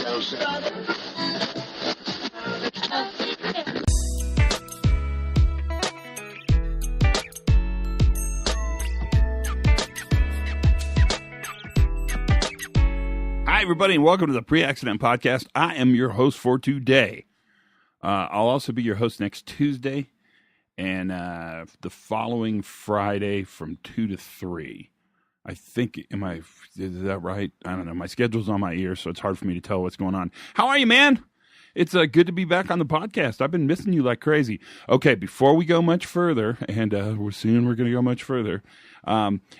Hi, everybody, and welcome to the Pre-Accident Podcast. I am your host for today. I'll also be your host next Tuesday and the following Friday from 2 to 3. I think, is that right? I don't know. My schedule's on my ear, so it's hard for me to tell what's going on. How are you, man? It's good to be back on the podcast. I've been missing you like crazy. Okay, before we go much further, and we're going to go much further,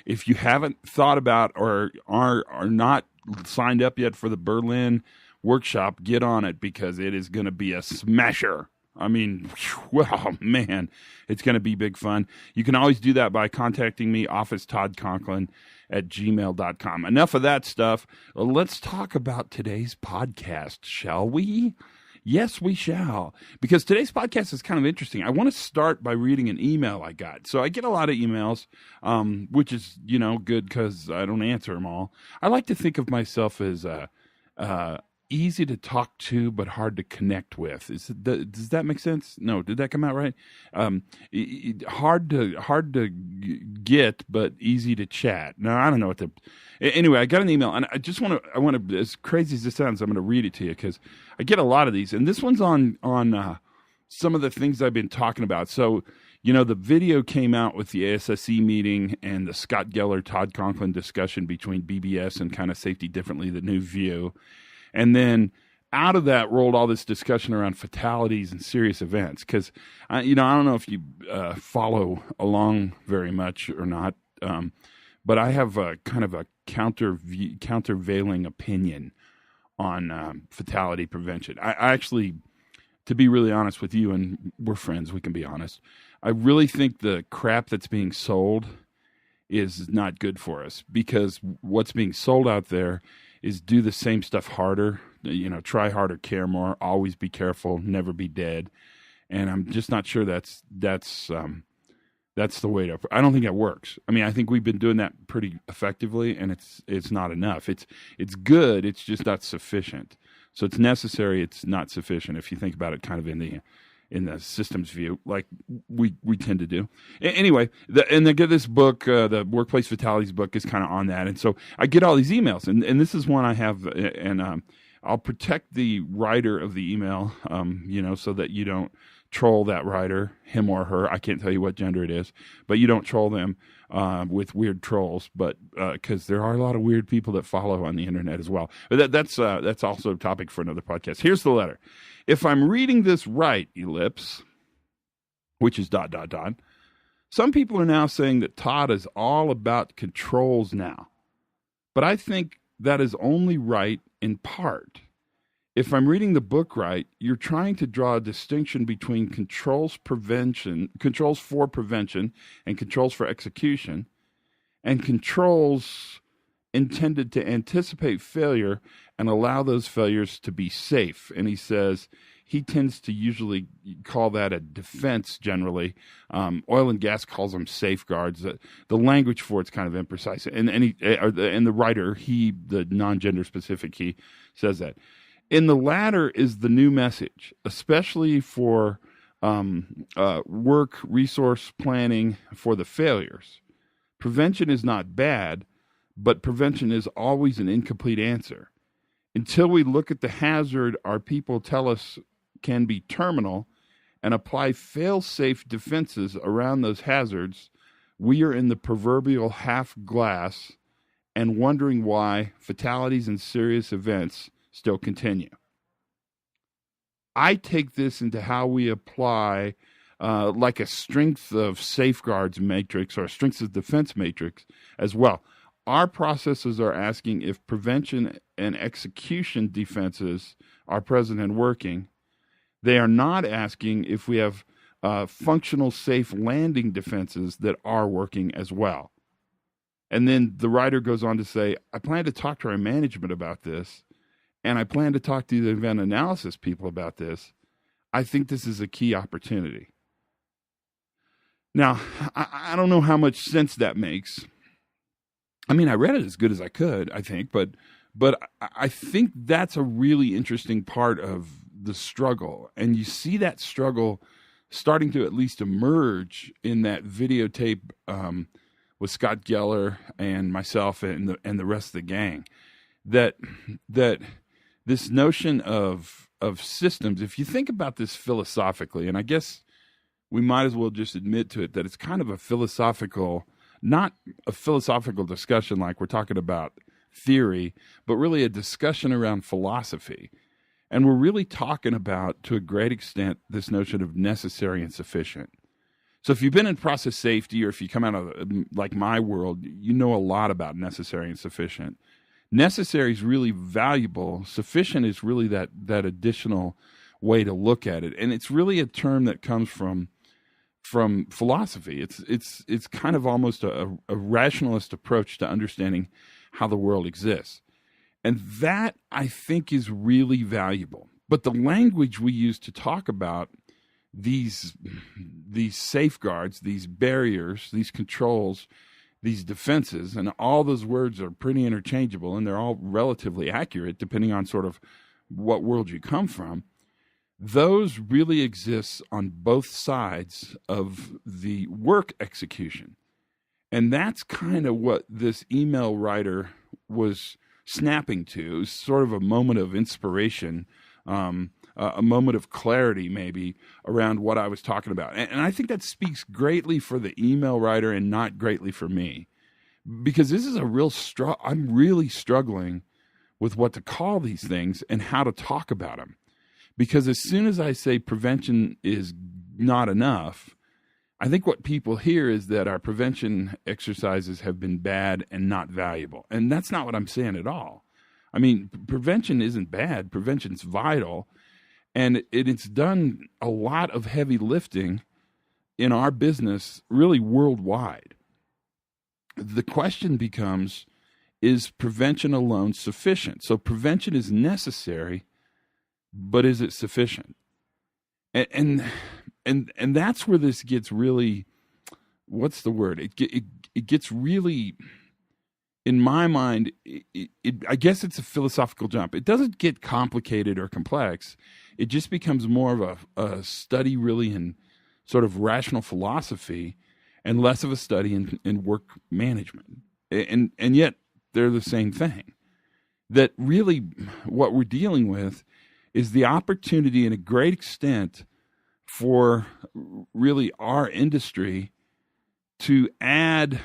if you haven't thought about or are not signed up yet for the Berlin workshop, get on it because it is going to be a smasher. I mean, well, man, it's going to be big fun. You can always do that by contacting me, officetoddconklin@gmail.com. Enough of that stuff. Let's talk about today's podcast, shall we? Yes, we shall. Because today's podcast is kind of interesting. I want to start by reading an email I got. So I get a lot of emails, which is, good because I don't answer them all. I like to think of myself as easy to talk to but hard to connect with. Does that make sense? No, did that come out right? Hard to get but easy to chat. No, I don't know what to. Anyway, I got an email and I want to, as crazy as this sounds, I'm going to read it to you because I get a lot of these, and this one's on some of the things I've been talking about. So, the video came out with the ASSE meeting and the Scott Geller, Todd Conklin discussion between BBS and kind of Safety Differently, the new view. And then out of that rolled all this discussion around fatalities and serious events. Because, I don't know if you follow along very much or not, but I have a kind of a countervailing opinion on fatality prevention. I actually, to be really honest with you, and we're friends, we can be honest, I really think the crap that's being sold is not good for us, because what's being sold out there is do the same stuff harder, try harder, care more, always be careful, never be dead. And I'm just not sure that's the way to. I don't think that works. I mean, I think we've been doing that pretty effectively, and it's not enough. It's good. It's just not sufficient. So it's necessary. It's not sufficient. If you think about it, kind of in the systems view, like we tend to do. Anyway, they get this book, the Workplace Fatalities book, is kind of on that, and so I get all these emails, and this is one I have, and I'll protect the writer of the email, so that you don't troll that writer, him or her. I can't tell you what gender it is, but you don't troll them with weird trolls, but because there are a lot of weird people that follow on the internet as well. But that's also a topic for another podcast. Here's the letter. If I'm reading this right, ellipse, which is ... some people are now saying that Todd is all about controls now. But I think that is only right in part. If I'm reading the book right, you're trying to draw a distinction between controls for prevention, and controls for execution, and controls intended to anticipate failure and allow those failures to be safe. And he says he tends to usually call that a defense generally. Oil and gas calls them safeguards. The language for it's kind of imprecise. And the writer, the non-gender specific, he says that. In the latter is the new message, especially for work resource planning for the failures. Prevention is not bad, but prevention is always an incomplete answer. Until we look at the hazard our people tell us can be terminal and apply fail-safe defenses around those hazards, we are in the proverbial half glass and wondering why fatalities and serious events still continue. I take this into how we apply like a strength of safeguards matrix or a strengths of defense matrix as well. Our processes are asking if prevention and execution defenses are present and working. They are not asking if we have functional safe landing defenses that are working as well. And then the writer goes on to say, I plan to talk to our management about this, and I plan to talk to the event analysis people about this. I think this is a key opportunity. Now, I don't know how much sense that makes. I mean, I read it as good as I could, I think, but But I think that's a really interesting part of the struggle. And you see that struggle starting to at least emerge in that videotape with Scott Geller and myself and the rest of the gang. That this notion of systems, if you think about this philosophically, and I guess we might as well just admit to it that it's kind of a philosophical, not a philosophical discussion like we're talking about theory, but really a discussion around philosophy. And we're really talking about, to a great extent, this notion of necessary and sufficient. So if you've been in process safety, or if you come out of like my world, you know a lot about necessary and sufficient. Necessary is really valuable. Sufficient is really that additional way to look at it. And it's really a term that comes from philosophy. It's kind of almost a rationalist approach to understanding how the world exists. And that, I think, is really valuable. But the language we use to talk about these safeguards, these barriers, these controls, these defenses, and all those words are pretty interchangeable, and they're all relatively accurate depending on sort of what world you come from. Those really exist on both sides of the work execution. And that's kind of what this email writer was snapping to. It was sort of a moment of inspiration, a moment of clarity maybe around what I was talking about. And I think that speaks greatly for the email writer and not greatly for me. Because this is a real struggle. I'm really struggling with what to call these things and how to talk about them. Because as soon as I say prevention is not enough, I think what people hear is that our prevention exercises have been bad and not valuable. And that's not what I'm saying at all. I mean, prevention isn't bad. Prevention's vital. And it's done a lot of heavy lifting in our business, really worldwide. The question becomes, is prevention alone sufficient? So prevention is necessary, but is it sufficient? And that's where this gets really, what's the word? It gets really, in my mind, I guess it's a philosophical jump. It doesn't get complicated or complex. It just becomes more of a study really in sort of rational philosophy and less of a study in work management. And yet they're the same thing. That really what we're dealing with is the opportunity in a great extent for really our industry to add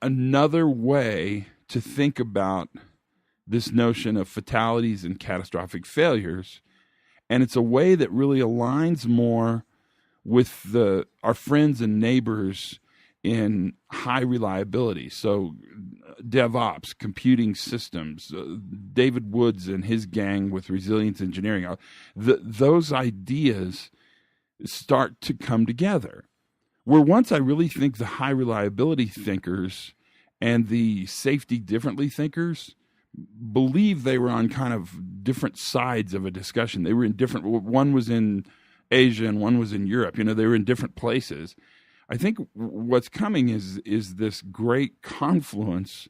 another way to think about this notion of fatalities and catastrophic failures. And it's a way that really aligns more with our friends and neighbors in high reliability. So DevOps, computing systems, David Woods and his gang with resilience engineering, those ideas start to come together. Where once I really think the high reliability thinkers and the safety differently thinkers believe they were on kind of different sides of a discussion. They were in different, one was in Asia and one was in Europe. They were in different places. I think what's coming is this great confluence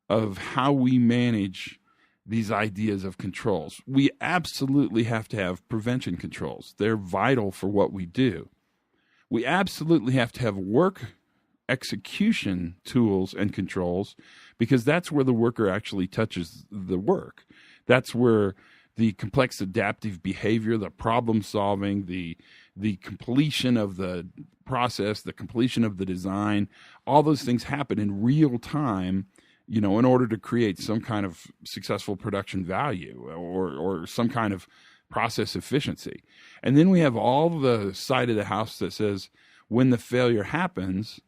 of how we manage these ideas of controls. We absolutely have to have prevention controls. They're vital for what we do. We absolutely have to have work execution tools and controls, because that's where the worker actually touches the work. That's where the complex adaptive behavior, the problem solving, the completion of the process, the completion of the design, all those things happen in real time, in order to create some kind of successful production value or some kind of process efficiency. And then we have all the side of the house that says, when the failure happens,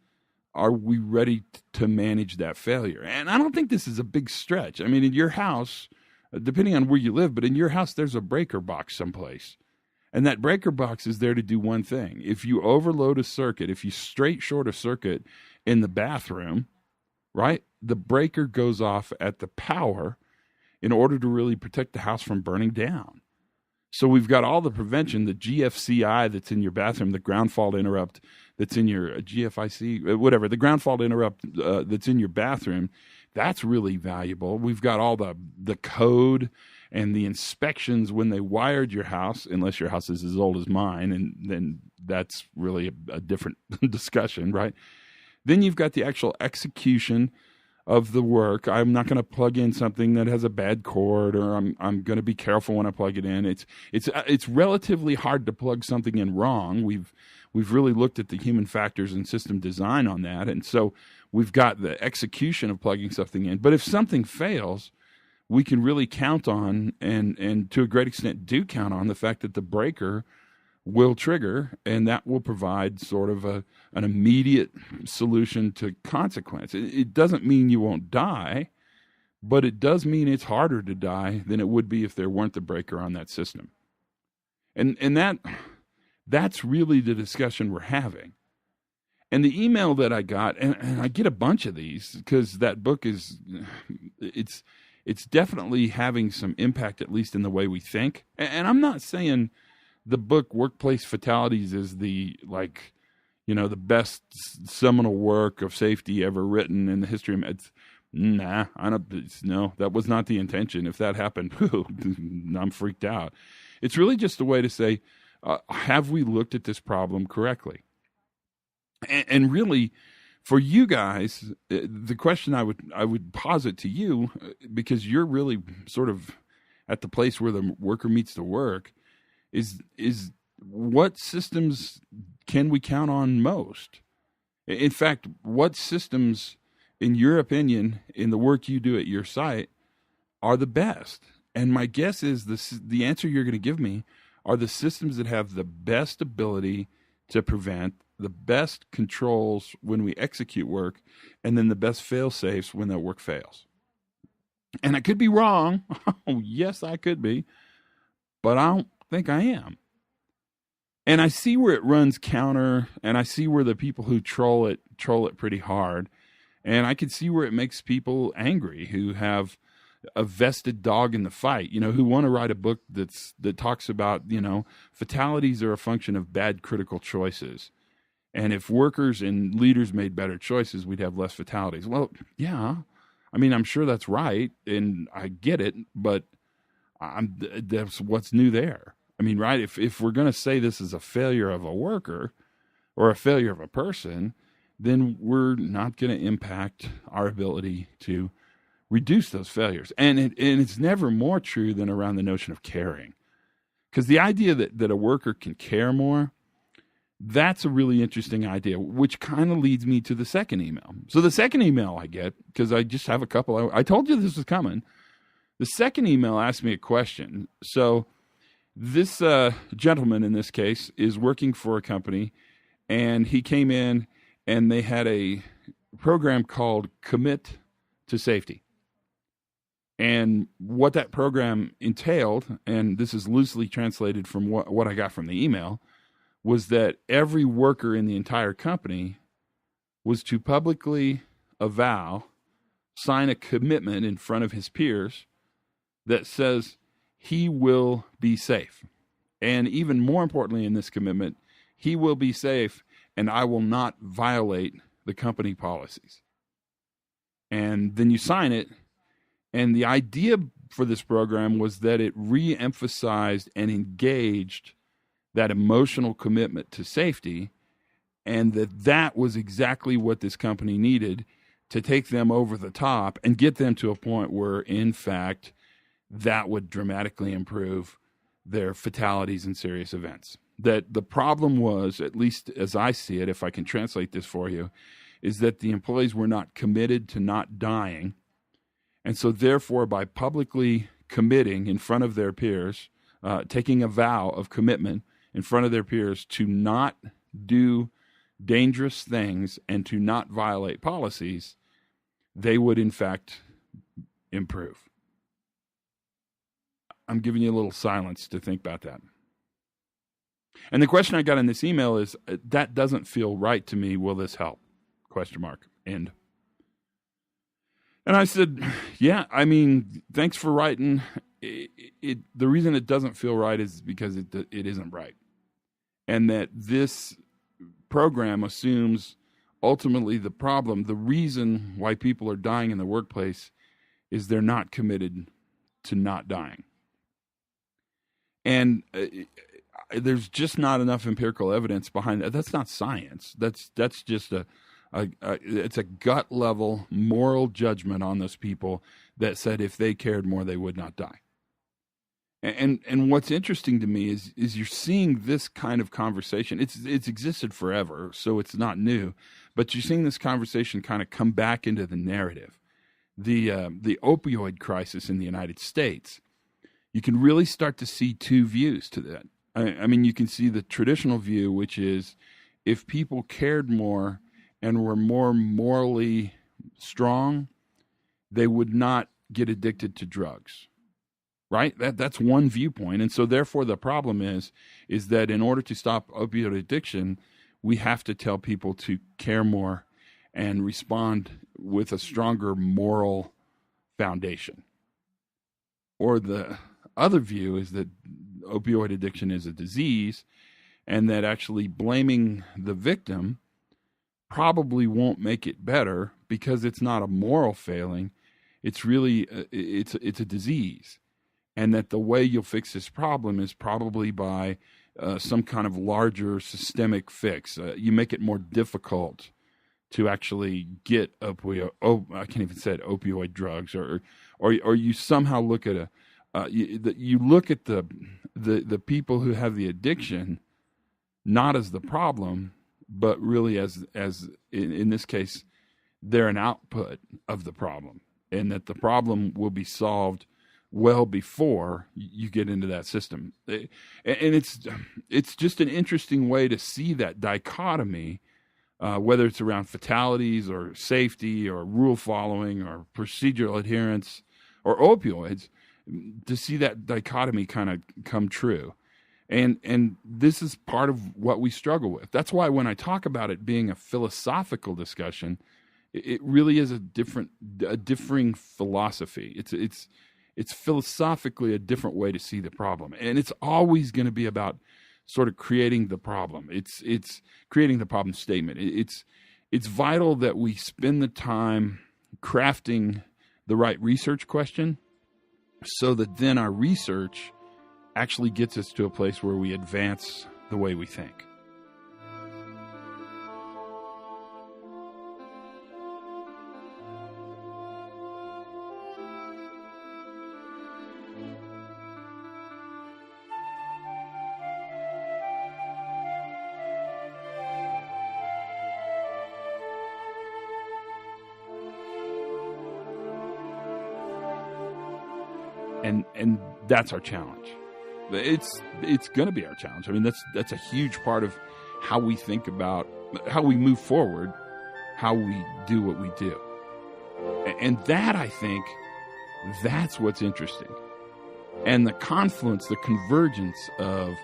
are we ready to manage that failure? And I don't think this is a big stretch. I mean, in your house, depending on where you live, but in your house, there's a breaker box someplace. And that breaker box is there to do one thing. If you overload a circuit, if you straight short a circuit in the bathroom, right, the breaker goes off at the power in order to really protect the house from burning down. So we've got all the prevention, the GFCI that's in your bathroom, the ground fault interrupt that's in your GFIC, whatever, the ground fault interrupt that's in your bathroom That's really valuable. We've got all the code and the inspections when they wired your house, unless your house is as old as mine, and then that's really a different discussion, right? Then you've got the actual execution of the work. I'm not going to plug in something that has a bad cord, or I'm going to be careful when I plug it in. It's relatively hard to plug something in wrong. We've really looked at the human factors and system design on that, and so we've got the execution of plugging something in. But if something fails, we can really count on, and to a great extent do count on, the fact that the breaker will trigger, and that will provide sort of an immediate solution to consequence. It doesn't mean you won't die, but it does mean it's harder to die than it would be if there weren't the breaker on that system. And that's really the discussion we're having. And the email that I got, and I get a bunch of these because that book it's definitely having some impact, at least in the way we think. And I'm not saying the book Workplace Fatalities is the best seminal work of safety ever written in the history of medicine. No, that was not the intention. If that happened, I'm freaked out. It's really just a way to say, have we looked at this problem correctly? And really, for you guys, the question I would posit to you, because you're really sort of at the place where the worker meets the work, is what systems can we count on most? In fact, what systems, in your opinion, in the work you do at your site, are the best? And my guess is the answer you're going to give me are the systems that have the best ability to prevent, the best controls when we execute work, and then the best fail-safes when that work fails. And I could be wrong. Oh, yes, I could be. But I don't think I am. And I see where it runs counter, and I see where the people who troll it pretty hard. And I can see where it makes people angry who have a vested dog in the fight, who want to write a book that talks about, fatalities are a function of bad critical choices. And if workers and leaders made better choices, we'd have less fatalities. Well, yeah, I mean, I'm sure that's right, and I get it, but that's what's new there. I mean, right, if we're going to say this is a failure of a worker or a failure of a person, then we're not going to impact our ability to reduce those failures. And it's never more true than around the notion of caring. Because the idea that a worker can care more, that's a really interesting idea, which kind of leads me to the second email. So the second email I get, because I just have a couple, I told you this was coming. The second email asked me a question. So this gentleman in this case is working for a company, and he came in and they had a program called Commit to Safety. And what that program entailed, and this is loosely translated from what I got from the email, was that every worker in the entire company was to publicly avow, sign a commitment in front of his peers that says he will be safe. And even more importantly in this commitment, he will be safe and I will not violate the company policies. And then you sign it. And the idea for this program was that it re-emphasized and engaged that emotional commitment to safety, and that was exactly what this company needed to take them over the top and get them to a point where, in fact, that would dramatically improve their fatalities and serious events. That the problem was, at least as I see it, if I can translate this for you, is that the employees were not committed to not dying. And so therefore, by publicly committing in front of their peers, taking a vow of commitment in front of their peers to not do dangerous things and to not violate policies, they would in fact improve. I'm giving you a little silence to think about that. And the question I got in this email is, that doesn't feel right to me. Will this help? ? End. And I said, yeah, I mean, thanks for writing. The reason it doesn't feel right is because it isn't right. And that this program assumes ultimately the problem, the reason why people are dying in the workplace is they're not committed to not dying. And there's just not enough empirical evidence behind that. That's not science. That's just it's a gut level moral judgment on those people that said if they cared more, they would not die. And what's interesting to me is you're seeing this kind of conversation. It's existed forever, so it's not new. But you're seeing this conversation kind of come back into the narrative. The opioid crisis in the United States, you can really start to see two views to that. I mean, you can see the traditional view, which is if people cared more and were more morally strong, they would not get addicted to drugs. Right? That's one viewpoint. And so therefore the problem is that in order to stop opioid addiction, we have to tell people to care more and respond with a stronger moral foundation. Or the other view is that opioid addiction is a disease and that actually blaming the victim probably won't make it better because it's not a moral failing. It's really, it's a disease. And that the way you'll fix this problem is probably by some kind of larger systemic fix. You make it more difficult to actually get opioid drugs, or you somehow look at you look at the people who have the addiction not as the problem, but really as in this case, they're an output of the problem, and that the problem will be solved well before you get into that system. And it's just an interesting way to see that dichotomy, whether it's around fatalities or safety or rule following or procedural adherence or opioids, to see that dichotomy kind of come true. And this is part of what we struggle with. That's why when I talk about it being a philosophical discussion, it really is a differing philosophy. It's philosophically a different way to see the problem. And it's always going to be about sort of creating the problem. It's creating the problem statement. It's vital that we spend the time crafting the right research question so that then our research actually gets us to a place where we advance the way we think. And that's our challenge. It's going to be our challenge. I mean, that's a huge part of how we think about how we move forward, how we do what we do. And that, I think, that's what's interesting. And the confluence, the convergence of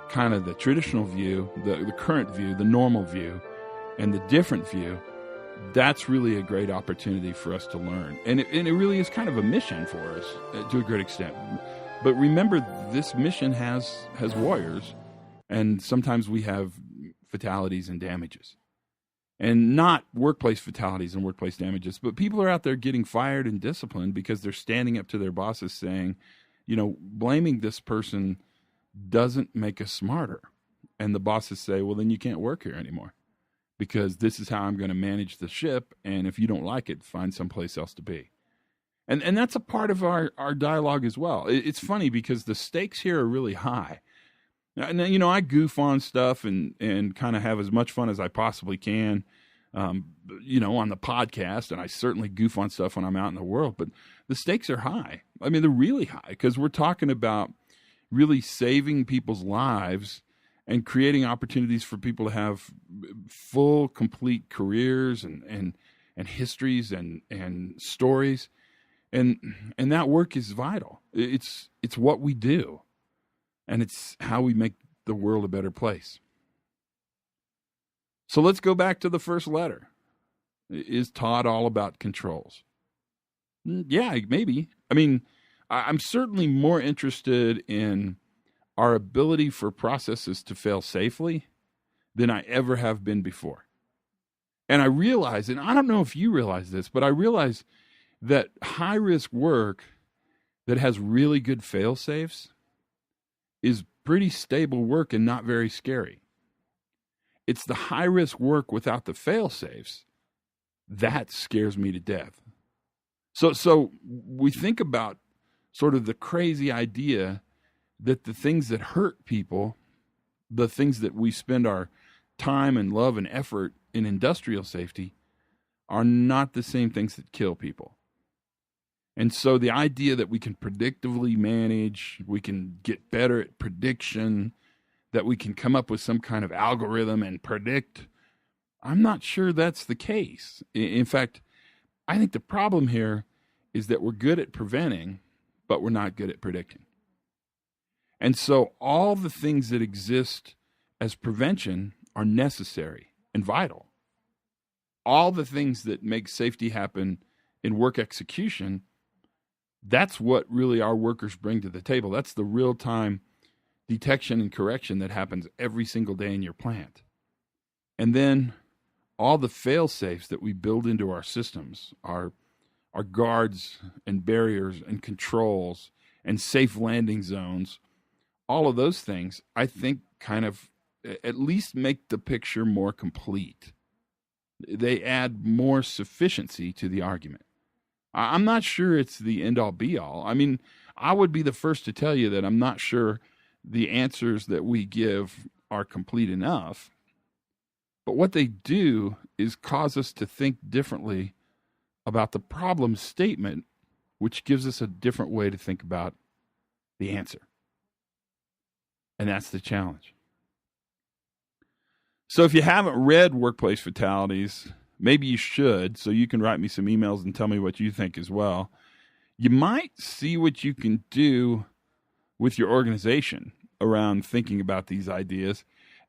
kind of the traditional view, the current view, the normal view, and the different view, that's really a great opportunity for us to learn. And it really is kind of a mission for us to a great extent. But remember, this mission has warriors, and sometimes we have fatalities and damages. And not workplace fatalities and workplace damages, but people are out there getting fired and disciplined because they're standing up to their bosses saying, blaming this person doesn't make us smarter. And the bosses say, well, then you can't work here anymore, because this is how I'm going to manage the ship, and if you don't like it, find someplace else to be. And that's a part of our dialogue as well. It's funny because the stakes here are really high. And, I goof on stuff and kind of have as much fun as I possibly can, on the podcast, and I certainly goof on stuff when I'm out in the world, but the stakes are high. I mean, they're really high because we're talking about really saving people's lives and creating opportunities for people to have full, complete careers and histories and stories. And that work is vital. It's what we do. And it's how we make the world a better place. So let's go back to the first letter. Is Todd all about controls? Yeah, maybe. I mean, I'm certainly more interested in our ability for processes to fail safely than I ever have been before. And I realize, and I don't know if you realize this, but I realize that high-risk work that has really good fail-safes is pretty stable work and not very scary. It's the high-risk work without the fail-safes that scares me to death. So we think about sort of the crazy idea that the things that hurt people, the things that we spend our time and love and effort in industrial safety, are not the same things that kill people. And so the idea that we can predictively manage, we can get better at prediction, that we can come up with some kind of algorithm and predict, I'm not sure that's the case. In fact, I think the problem here is that we're good at preventing, but we're not good at predicting. And so all the things that exist as prevention are necessary and vital. All the things that make safety happen in work execution, that's what really our workers bring to the table. That's the real-time detection and correction that happens every single day in your plant. And then all the fail-safes that we build into our systems, our guards and barriers and controls and safe landing zones, all of those things, I think, kind of at least make the picture more complete. They add more sufficiency to the argument. I'm not sure it's the end-all, be-all. I mean, I would be the first to tell you that I'm not sure the answers that we give are complete enough. But what they do is cause us to think differently about the problem statement, which gives us a different way to think about the answer. And that's the challenge. So if you haven't read Workplace Fatalities, maybe you should, so you can write me some emails and tell me what you think as well. You might see what you can do with your organization around thinking about these ideas.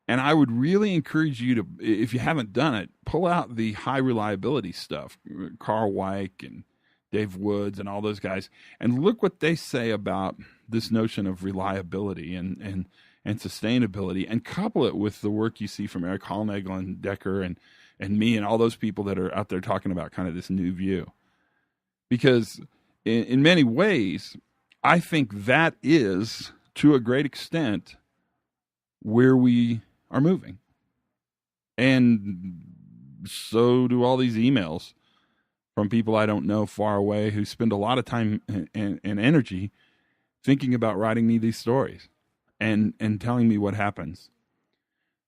And I would really encourage you to, if you haven't done it, pull out the high reliability stuff, Carl Weick and Dave Woods and all those guys, and look what they say about this notion of reliability and sustainability, and couple it with the work you see from Eric Hollnagel and Decker and me and all those people that are out there talking about kind of this new view. Because in many ways, I think that is, to a great extent, where we are moving. And so do all these emails from people I don't know far away who spend a lot of time and energy thinking about writing me these stories and telling me what happens.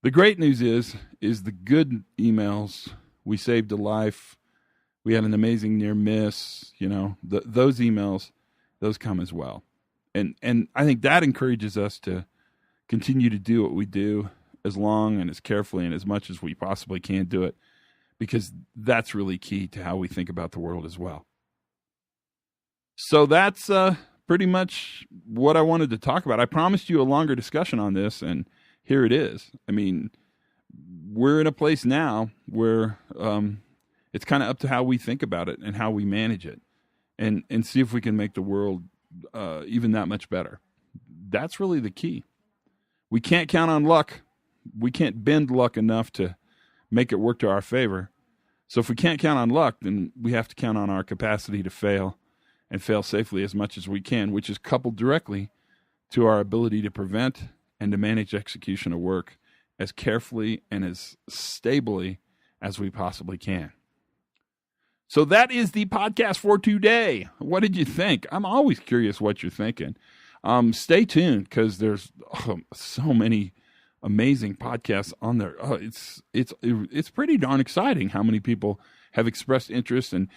The great news is the good emails, we saved a life, we had an amazing near miss, those emails, those come as well. And I think that encourages us to continue to do what we do as long and as carefully and as much as we possibly can do it, because that's really key to how we think about the world as well. So that's pretty much what I wanted to talk about. I promised you a longer discussion on this, and here it is. I mean, we're in a place now where it's kind of up to how we think about it and how we manage it, and see if we can make the world even that much better. That's really the key. We can't count on luck. We can't bend luck enough to make it work to our favor. So if we can't count on luck, then we have to count on our capacity to fail and fail safely as much as we can, which is coupled directly to our ability to prevent and to manage execution of work as carefully and as stably as we possibly can. So that is the podcast for today. What did you think? I'm always curious what you're thinking. Stay tuned, because there's so many amazing podcasts on there. It's pretty darn exciting how many people have expressed interest, and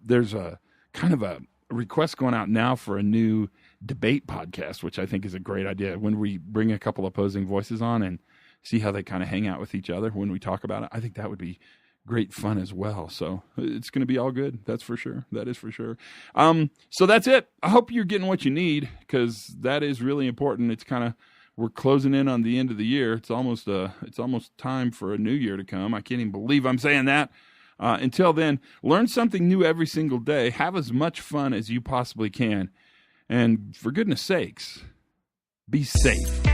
there's a kind of a request going out now for a new debate podcast, which I think is a great idea, when we bring a couple opposing voices on and see how they kind of hang out with each other when we talk about it. I think that would be great fun as well. So it's going to be all good. That's for sure. That is for sure. So that's it. I hope you're getting what you need, because that is really important. It's kind of, we're closing in on the end of the year. It's almost time for a new year to come. I can't even believe I'm saying that. Until then, learn something new every single day. Have as much fun as you possibly can. And for goodness sakes, be safe.